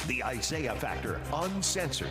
The Isiah Factor Uncensored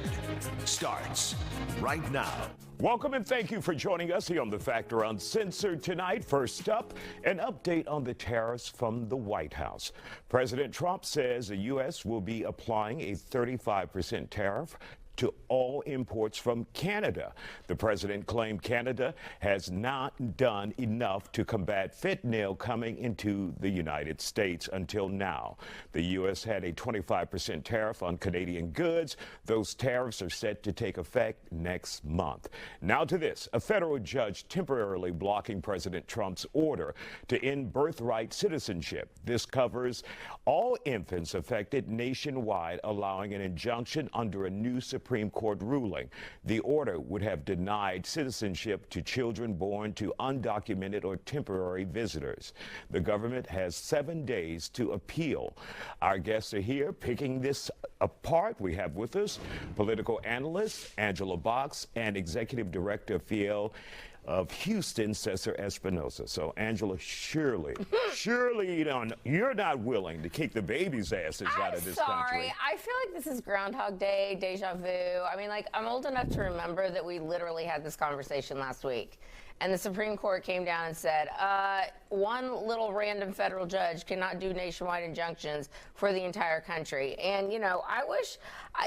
starts right now. Welcome and thank you for joining us here on The Factor Uncensored tonight. First up, an update on the tariffs from the White House. President Trump says the U.S. will be applying a 35% tariff to all imports from Canada. The president claimed Canada has not done enough to combat fentanyl coming into the United States until now. The U.S. had a 25% tariff on Canadian goods. Those tariffs are set to take effect next month. Now to this, a federal judge temporarily blocking President Trump's order to end birthright citizenship. This covers all infants affected nationwide, allowing an injunction under a new Supreme Court ruling. The order would have denied citizenship to children born to undocumented or temporary visitors. The government has 7 days to appeal. Our guests are here picking this apart. We have with us political analyst Angela Box and executive director of Houston, Cesar Espinosa. So, Angela, surely you're not willing to kick the babies' asses out of this country. I feel like this is Groundhog Day, deja vu. I mean, like, I'm old enough to remember that we literally had this conversation last week. And the Supreme Court came down and said, one little random federal judge cannot do nationwide injunctions for the entire country. And, you know, I wish,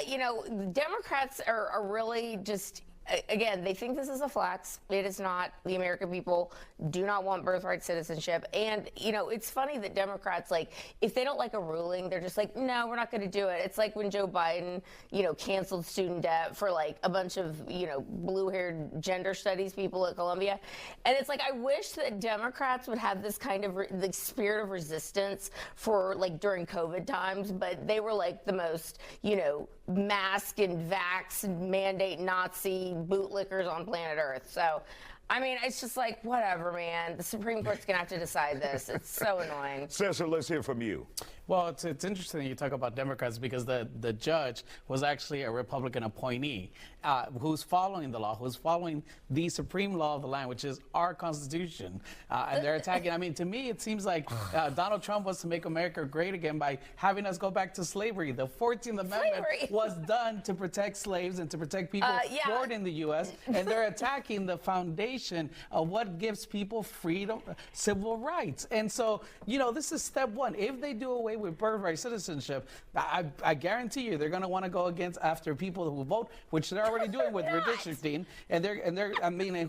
the Democrats are really just... Again, they think this is a flex. It is not. The American people do not want birthright citizenship. And, you know, it's funny that Democrats, like, if they don't like a ruling, they're just like, no, we're not going to do it. It's like when Joe Biden, canceled student debt for, like, a bunch of, blue-haired gender studies people at Columbia. And it's like, I wish that Democrats would have this kind of the spirit of resistance for, like, during COVID times. But they were, like, the most, mask and vax and mandate Nazi bootlickers on planet Earth. So, I mean, it's just like, whatever, man. The Supreme Court's going to have to decide this. It's so annoying. Cesar, let's hear from you. Well, it's interesting you talk about Democrats because the judge was actually a Republican appointee who's following the law, who's following the supreme law of the land, which is our Constitution. And they're attacking. I mean, to me, it seems like Donald Trump wants to make America great again by having us go back to slavery. The 14th Amendment was done to protect slaves and to protect people born in the U.S. And they're attacking the foundation of what gives people freedom, civil rights. And so, this is step one. If they do away with birthright citizenship, I guarantee you they're going to want to go after people who vote, which they're already doing with redistricting. And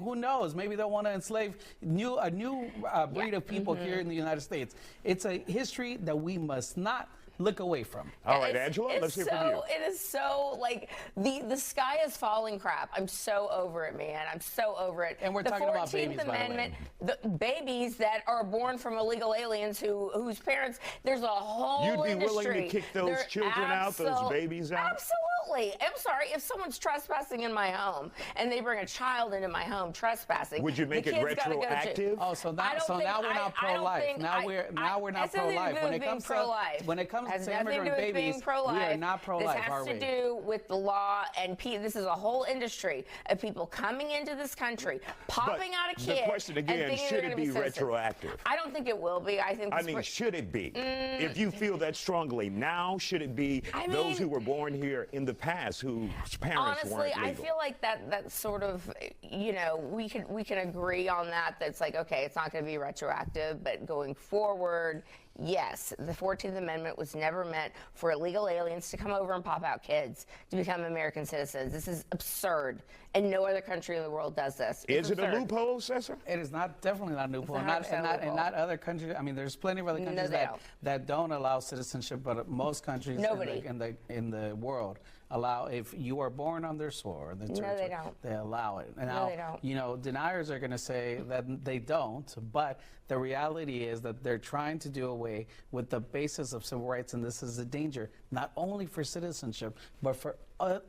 who knows? Maybe they'll want to enslave a new breed of people here in the United States. It's a history that we must not look away from. All right, Angela, let's hear from you. It is so, like, the sky is falling crap. I'm so over it, man. I'm so over it. And we're talking about babies, by the way. The 14th Amendment, the babies that are born from illegal aliens whose parents, there's a whole industry. You'd be willing to kick those children out, those babies out? Absolutely. I'm sorry, if someone's trespassing in my home and they bring a child into my home trespassing, would you make it retroactive? So now we're not pro-life. Now we're not pro-life. When it comes has to nothing to do immigrant with babies, being pro-life. we are not pro-life, This has are we? to do with the law, and this is a whole industry of people coming into this country, popping out a kid. The question again, should it be retroactive? I don't think it will be. I mean, should it be? If you feel that strongly now, should it be those who were born here in the past whose parents weren't legal? Honestly, I feel like that sort of, we can agree on that. That's like, okay, it's not going to be retroactive, but going forward, yes, the 14th Amendment was never meant for illegal aliens to come over and pop out kids to become American citizens. This is absurd, and no other country in the world does this. Is it a loophole, Cesar? It is definitely not a loophole. Not other countries. I mean, there's plenty of other countries that don't allow citizenship, but most countries in the world allow, if you are born on their soil, they allow it. And now, they don't. Deniers are going to say that they don't, but the reality is that they're trying to do away with the basis of civil rights, and this is a danger, not only for citizenship, but for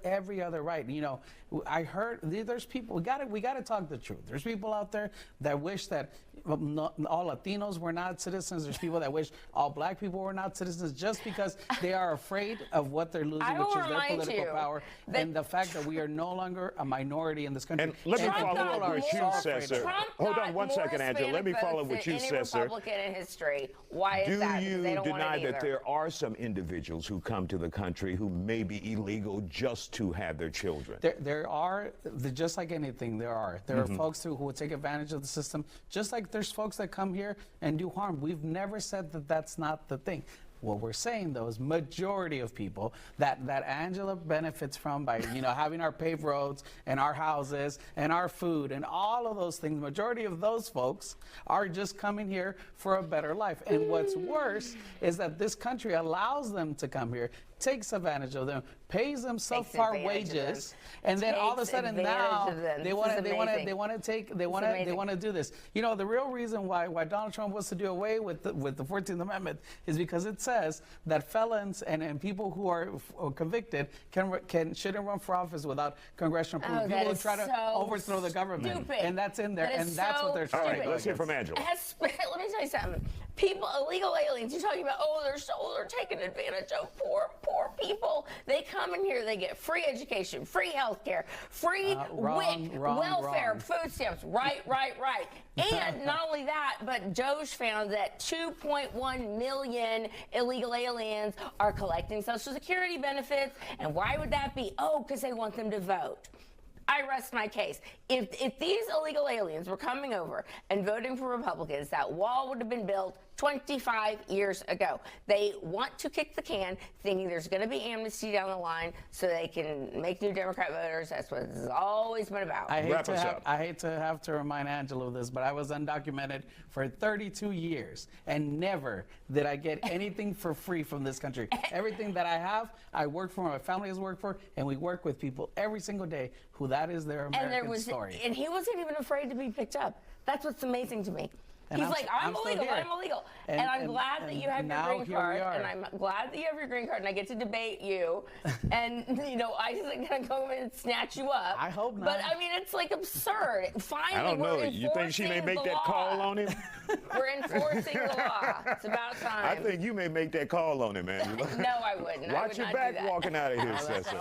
every other right. You know, I heard there's people. We got to talk the truth. There's people out there that wish that all Latinos were not citizens. There's people that wish all black people were not citizens just because they are afraid of what they're losing, which is their political power, and the fact that we are no longer a minority in this country. And let me follow up with you, Cesar. Hold on one second, Angela. Let me follow with you, Cesar. Republican in history. Why is that? Do you they don't deny want it that there are some individuals who come to the country who may be illegal just to have their children? There are, just like anything, there are folks who will take advantage of the system, just like there's folks that come here and do harm. We've never said that that's not the thing. What we're saying, though, is majority of people that Angela benefits from by, you know, having our paved roads and our houses and our food and all of those things, majority of those folks are just coming here for a better life. And what's worse is that this country allows them to come here, takes advantage of them, pays them subpar wages, and then all of a sudden now they want to do this. You know, the real reason why Donald Trump wants to do away with the 14th Amendment is because it says that felons and people who are convicted shouldn't run for office without congressional approval. People who try to overthrow the government, stupid. and that's in there, and that's what they're trying. All right, let's hear from Angela. Let me tell you something. People, illegal aliens, you're talking about, they're taking advantage of poor people. They come in here, they get free education, free health care, free welfare, food stamps. Right. And not only that, but Doge found that 2.1 million illegal aliens are collecting Social Security benefits. And why would that be? Oh, because they want them to vote. I rest my case. If these illegal aliens were coming over and voting for Republicans, that wall would have been built 25 years ago. They want to kick the can, thinking there's going to be amnesty down the line so they can make new Democrat voters. That's what it's always been about. I hate to have to remind Angela of this, but I was undocumented for 32 years, and never did I get anything for free from this country. Everything that I have, I work for, my family has worked for, and we work with people every single day who that is their American story. And he wasn't even afraid to be picked up. That's what's amazing to me. And he's like, I'm illegal. And I'm glad that you have your green card. And I'm glad that you have your green card, and I get to debate you. And, you know, I just going to come in and snatch you up. I hope not. But, I mean, it's like absurd. Finally, I don't know. You think she may make that call on him? We're enforcing the law. It's about time. I think you may make that call on him, man. No, I wouldn't. Watch your back walking out of here, Cesar.